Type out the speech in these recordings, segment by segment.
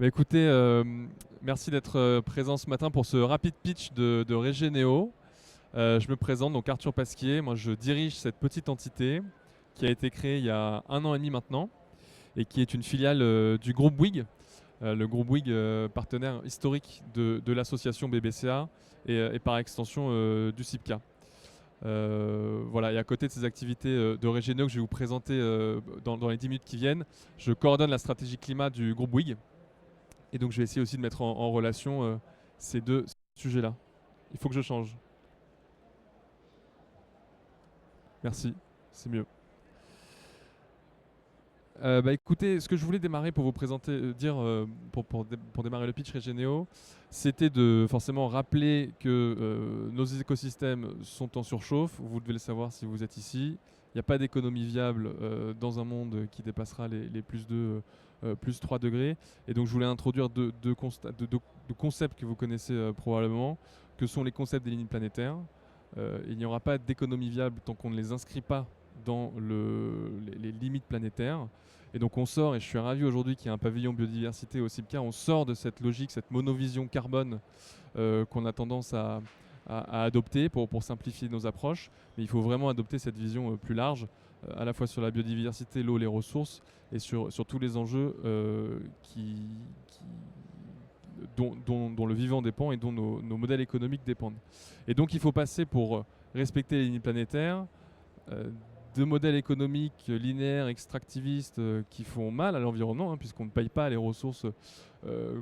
Bah écoutez, merci d'être présent ce matin pour ce rapide pitch de Regeneo. Je me présente, donc Arthur Pasquier. Moi, je dirige cette petite entité qui a été créée il y a 1 an et demi maintenant et qui est une filiale du groupe Bouygues. Le groupe Bouygues, partenaire historique de l'association BBCA et par extension du CIPCA. Voilà, et à côté de ces activités de Regeneo que je vais vous présenter dans les 10 minutes qui viennent, je coordonne la stratégie climat du groupe Bouygues. Et donc je vais essayer aussi de mettre en relation ces deux sujets-là. Il faut que je change. Merci, c'est mieux. Bah écoutez, ce que je voulais démarrer pour vous présenter, pour démarrer le pitch Regeneo, c'était de forcément rappeler que nos écosystèmes sont en surchauffe. Vous devez le savoir si vous êtes ici. Il n'y a pas d'économie viable dans un monde qui dépassera les plus 2, plus 3 degrés. Et donc je voulais introduire deux concepts que vous connaissez probablement, que sont les concepts des limites planétaires. Il n'y aura pas d'économie viable tant qu'on ne les inscrit pas dans les limites planétaires. Et donc on sort, et je suis ravi aujourd'hui qu'il y ait un pavillon biodiversité au CIPCA, on sort de cette logique, cette monovision carbone qu'on a tendance à adopter pour simplifier nos approches. Mais il faut vraiment adopter cette vision plus large, à la fois sur la biodiversité, l'eau, les ressources, et sur tous les enjeux dont le vivant dépend et dont nos modèles économiques dépendent. Et donc il faut passer pour respecter les limites planétaires, euh, de modèles économiques linéaires, extractivistes qui font mal à l'environnement, puisqu'on ne paye pas les ressources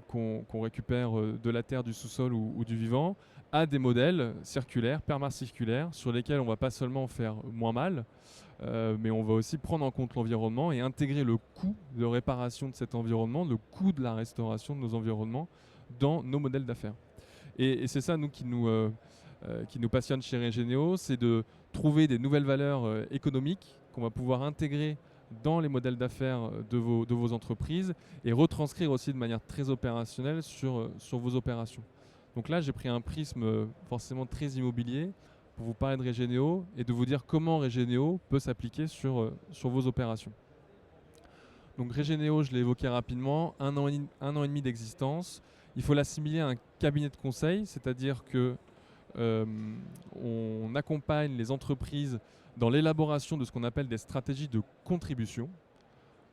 qu'on récupère de la terre, du sous-sol ou du vivant, à des modèles circulaires, permacirculaires, sur lesquels on ne va pas seulement faire moins mal, mais on va aussi prendre en compte l'environnement et intégrer le coût de réparation de cet environnement, le coût de la restauration de nos environnements dans nos modèles d'affaires. Et c'est ça, nous, qui nous passionne chez Regeneo, c'est de trouver des nouvelles valeurs économiques qu'on va pouvoir intégrer dans les modèles d'affaires de vos entreprises et retranscrire aussi de manière très opérationnelle sur vos opérations. Donc là, j'ai pris un prisme forcément très immobilier pour vous parler de Regeneo et de vous dire comment Regeneo peut s'appliquer sur vos opérations. Donc Regeneo, je l'ai évoqué rapidement, 1 an et demi d'existence. Il faut l'assimiler à un cabinet de conseil, c'est-à-dire que euh, on accompagne les entreprises dans l'élaboration de ce qu'on appelle des stratégies de contribution.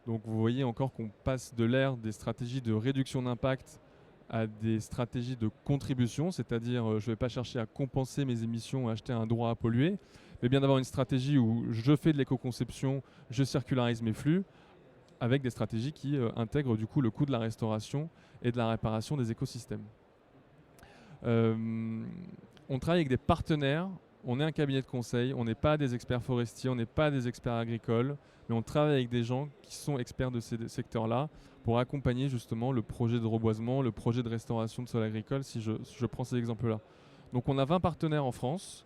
Donc vous voyez encore qu'on passe de l'ère des stratégies de réduction d'impact à des stratégies de contribution, c'est-à-dire je ne vais pas chercher à compenser mes émissions, à acheter un droit à polluer, mais bien d'avoir une stratégie où je fais de l'éco-conception, je circularise mes flux, avec des stratégies qui intègrent du coup le coût de la restauration et de la réparation des écosystèmes. Euh, on travaille avec des partenaires, on est un cabinet de conseil, on n'est pas des experts forestiers, on n'est pas des experts agricoles, mais on travaille avec des gens qui sont experts de ces secteurs-là pour accompagner justement le projet de reboisement, le projet de restauration de sol agricole, si je prends ces exemples-là. Donc on a 20 partenaires en France,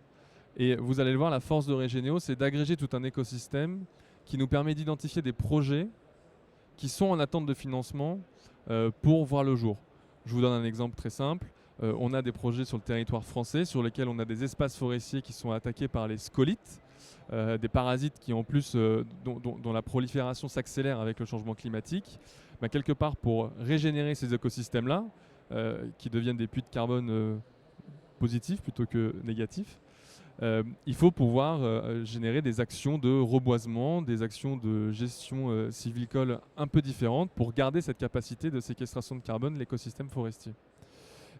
et vous allez le voir, la force de Regeneo, c'est d'agréger tout un écosystème qui nous permet d'identifier des projets qui sont en attente de financement pour voir le jour. Je vous donne un exemple très simple. On a des projets sur le territoire français sur lesquels on a des espaces forestiers qui sont attaqués par les scolites, des parasites qui en plus dont la prolifération s'accélère avec le changement climatique. Bah, quelque part pour régénérer ces écosystèmes-là, qui deviennent des puits de carbone positifs plutôt que négatifs, il faut pouvoir générer des actions de reboisement, des actions de gestion sylvicole un peu différentes pour garder cette capacité de séquestration de carbone de l'écosystème forestier.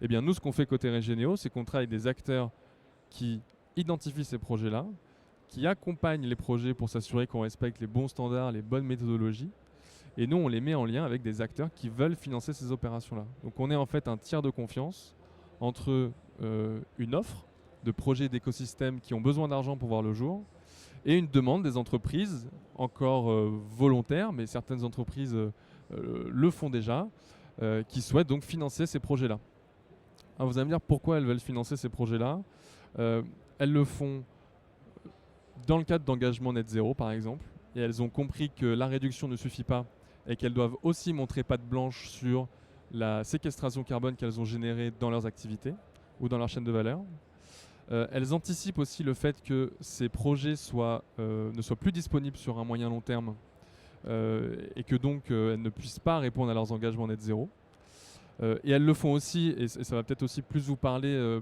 Eh bien, nous, ce qu'on fait côté Regeneo, c'est qu'on travaille avec des acteurs qui identifient ces projets-là, qui accompagnent les projets pour s'assurer qu'on respecte les bons standards, les bonnes méthodologies. Et nous, on les met en lien avec des acteurs qui veulent financer ces opérations-là. Donc on est en fait un tiers de confiance entre une offre de projets d'écosystèmes qui ont besoin d'argent pour voir le jour et une demande des entreprises, encore volontaires, mais certaines entreprises le font déjà, qui souhaitent donc financer ces projets-là. Alors vous allez me dire pourquoi elles veulent financer ces projets-là. Elles le font dans le cadre d'engagement net zéro, par exemple, et elles ont compris que la réduction ne suffit pas et qu'elles doivent aussi montrer patte blanche sur la séquestration carbone qu'elles ont générée dans leurs activités ou dans leur chaîne de valeur. Elles anticipent aussi le fait que ces projets ne soient plus disponibles sur un moyen long terme et que donc elles ne puissent pas répondre à leurs engagements net zéro. Et elles le font aussi, et ça va peut-être aussi plus vous parler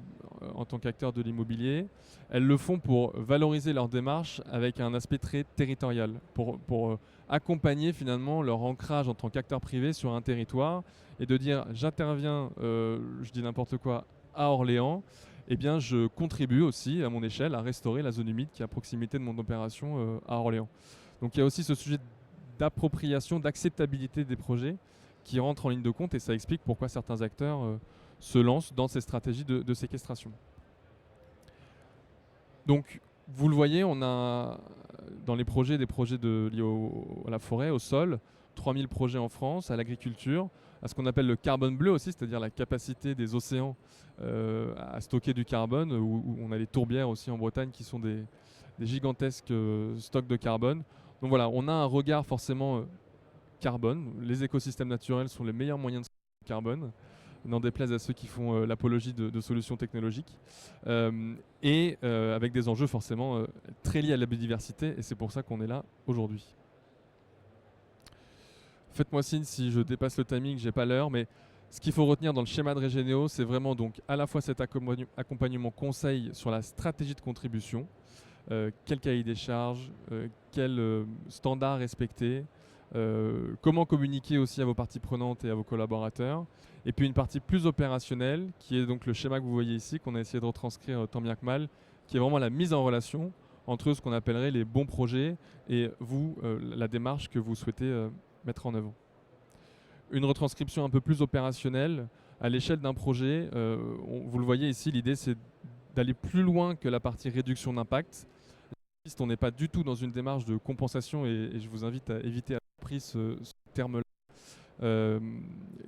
en tant qu'acteur de l'immobilier, elles le font pour valoriser leur démarche avec un aspect très territorial, pour accompagner finalement leur ancrage en tant qu'acteur privé sur un territoire et de dire j'interviens, je dis n'importe quoi, à Orléans, eh bien je contribue aussi à mon échelle à restaurer la zone humide qui est à proximité de mon opération à Orléans. Donc il y a aussi ce sujet d'appropriation, d'acceptabilité des projets qui rentrent en ligne de compte et ça explique pourquoi certains acteurs se lancent dans ces stratégies de séquestration. Donc vous le voyez, on a dans les projets des projets liés à la forêt, au sol, 3000 projets en France, à l'agriculture, à ce qu'on appelle le carbone bleu aussi, c'est-à-dire la capacité des océans à stocker du carbone, où on a les tourbières aussi en Bretagne qui sont des gigantesques stocks de carbone. Donc voilà, on a un regard forcément carbone. Les écosystèmes naturels sont les meilleurs moyens de stocker du carbone, n'en déplaise à ceux qui font l'apologie de solutions technologiques, et avec des enjeux forcément très liés à la biodiversité, et c'est pour ça qu'on est là aujourd'hui. Faites-moi signe si je dépasse le timing, j'ai pas l'heure, mais ce qu'il faut retenir dans le schéma de Regeneo, c'est vraiment donc à la fois cet accompagnement conseil sur la stratégie de contribution, quel cahier des charges, quel standard respecter, comment communiquer aussi à vos parties prenantes et à vos collaborateurs, et puis une partie plus opérationnelle qui est donc le schéma que vous voyez ici, qu'on a essayé de retranscrire tant bien que mal, qui est vraiment la mise en relation entre ce qu'on appellerait les bons projets et vous, la démarche que vous souhaitez mettre en œuvre. Une retranscription un peu plus opérationnelle à l'échelle d'un projet, vous le voyez ici, l'idée c'est d'aller plus loin que la partie réduction d'impact. On n'est pas du tout dans une démarche de compensation et je vous invite à éviter à tout prix ce terme-là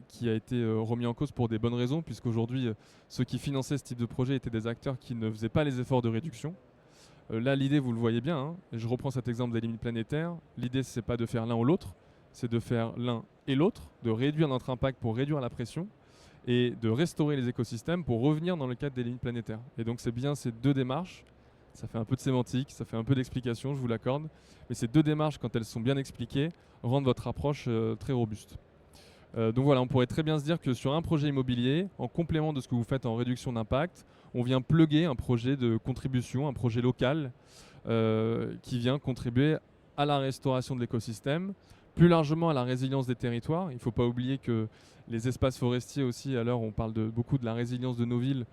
qui a été remis en cause pour des bonnes raisons, puisqu'aujourd'hui ceux qui finançaient ce type de projet étaient des acteurs qui ne faisaient pas les efforts de réduction. Là l'idée, vous le voyez bien, hein, et je reprends cet exemple des limites planétaires, l'idée c'est pas de faire l'un ou l'autre, c'est de faire l'un et l'autre, de réduire notre impact pour réduire la pression et de restaurer les écosystèmes pour revenir dans le cadre des limites planétaires. Et donc c'est bien ces deux démarches. Ça fait un peu de sémantique, ça fait un peu d'explication, je vous l'accorde. Mais ces deux démarches, quand elles sont bien expliquées, rendent votre approche très robuste. Donc voilà, on pourrait très bien se dire que sur un projet immobilier, en complément de ce que vous faites en réduction d'impact, on vient plugger un projet de contribution, un projet local qui vient contribuer à la restauration de l'écosystème, plus largement à la résilience des territoires. Il ne faut pas oublier que les espaces forestiers aussi, à l'heure où on parle beaucoup de la résilience de nos villes,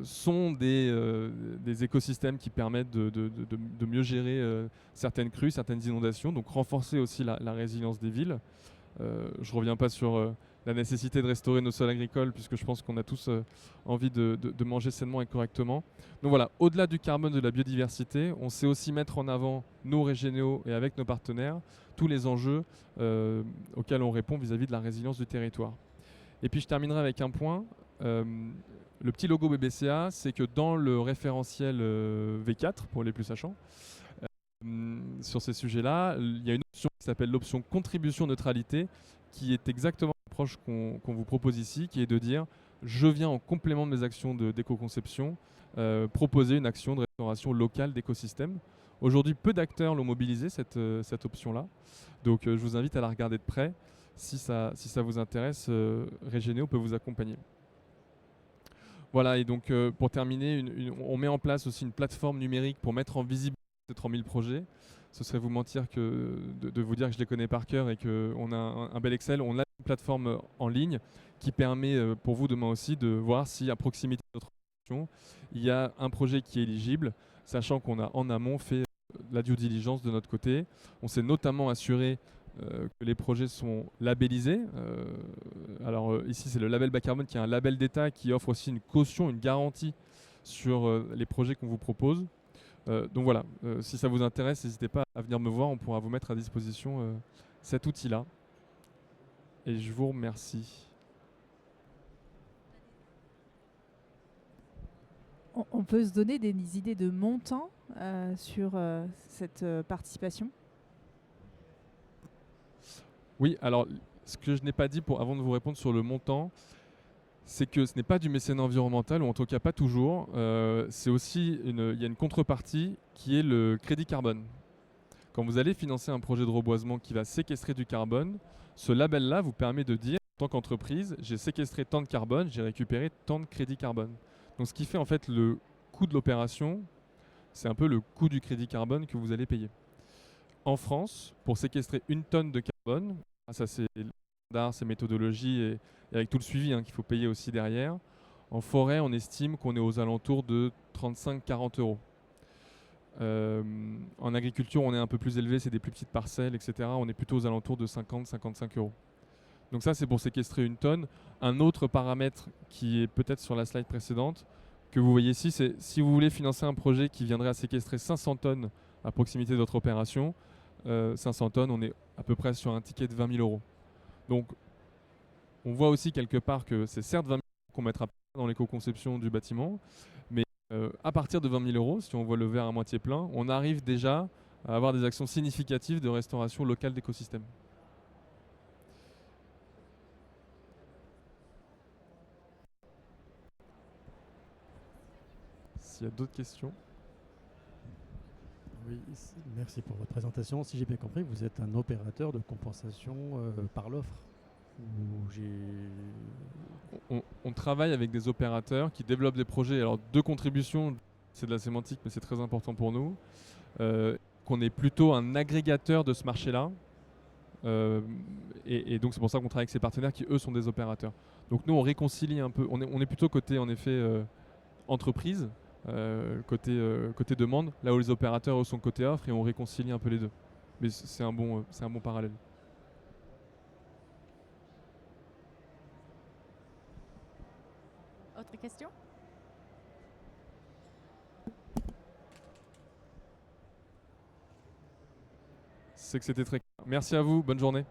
sont des écosystèmes qui permettent de mieux gérer certaines crues, certaines inondations, donc renforcer aussi la résilience des villes. Je ne reviens pas sur la nécessité de restaurer nos sols agricoles, puisque je pense qu'on a tous envie de manger sainement et correctement. Donc voilà, au-delà du carbone, de la biodiversité, on sait aussi mettre en avant nos Regeneo et avec nos partenaires tous les enjeux auxquels on répond vis-à-vis de la résilience du territoire. Et puis je terminerai avec un point. Le petit logo BBCA, c'est que dans le référentiel V4, pour les plus sachants, sur ces sujets-là, il y a une option qui s'appelle l'option contribution neutralité, qui est exactement l'approche qu'on vous propose ici, qui est de dire je viens en complément de mes actions d'éco-conception proposer une action de restauration locale d'écosystème. Aujourd'hui, peu d'acteurs l'ont mobilisé, cette option-là. Donc je vous invite à la regarder de près. Si ça vous intéresse, Regeneo peut vous accompagner. Voilà, et donc pour terminer, on met en place aussi une plateforme numérique pour mettre en visibilité ces 3000 projets. Ce serait vous mentir que de vous dire que je les connais par cœur et qu'on a un bel Excel. On a une plateforme en ligne qui permet pour vous demain aussi de voir si à proximité de notre organisation, il y a un projet qui est éligible, sachant qu'on a en amont fait la due diligence de notre côté. On s'est notamment assuré que les projets sont labellisés. Alors ici c'est le label bas carbone qui est un label d'État qui offre aussi une caution, une garantie sur les projets qu'on vous propose. Donc voilà, si ça vous intéresse, n'hésitez pas à venir me voir, on pourra vous mettre à disposition cet outil-là. Et je vous remercie. On peut se donner des idées de montant sur cette participation ? Oui, alors ce que je n'ai pas dit avant de vous répondre sur le montant, c'est que ce n'est pas du mécénat environnemental, ou en tout cas pas toujours. C'est aussi il y a une contrepartie qui est le crédit carbone. Quand vous allez financer un projet de reboisement qui va séquestrer du carbone, ce label-là vous permet de dire En tant qu'entreprise, j'ai séquestré tant de carbone, j'ai récupéré tant de crédits carbone. Donc ce qui fait en fait le coût de l'opération, c'est un peu le coût du crédit carbone que vous allez payer. En France, pour séquestrer 1 tonne de carbone, grâce à ces standards, ces méthodologies et avec tout le suivi qu'il faut payer aussi derrière, en forêt, on estime qu'on est aux alentours de 35-40 euros. En agriculture, on est un peu plus élevé, c'est des plus petites parcelles, etc. On est plutôt aux alentours de 50-55 euros. Donc ça, c'est pour séquestrer 1 tonne. Un autre paramètre qui est peut-être sur la slide précédente, que vous voyez ici, c'est si vous voulez financer un projet qui viendrait à séquestrer 500 tonnes à proximité de votre opération, 500 tonnes, on est à peu près sur un ticket de 20 000 euros. Donc, on voit aussi quelque part que c'est certes 20 000 euros qu'on mettra dans l'éco-conception du bâtiment, mais à partir de 20 000 euros, si on voit le verre à moitié plein, on arrive déjà à avoir des actions significatives de restauration locale d'écosystèmes. S'il y a d'autres questions. Oui, merci pour votre présentation. Si j'ai bien compris, vous êtes un opérateur de compensation par l'offre. On travaille avec des opérateurs qui développent des projets. Alors, de contribution, c'est de la sémantique, mais c'est très important pour nous. Qu'on est plutôt un agrégateur de ce marché-là. Et donc, c'est pour ça qu'on travaille avec ces partenaires qui, eux, sont des opérateurs. Donc, nous, on réconcilie un peu. On est plutôt côté, en effet, entreprise, côté demande, là où les opérateurs, eux, sont côté offre, et on réconcilie un peu les deux. Mais c'est un bon parallèle. Autre question? C'est que c'était très clair. Merci à vous, bonne journée.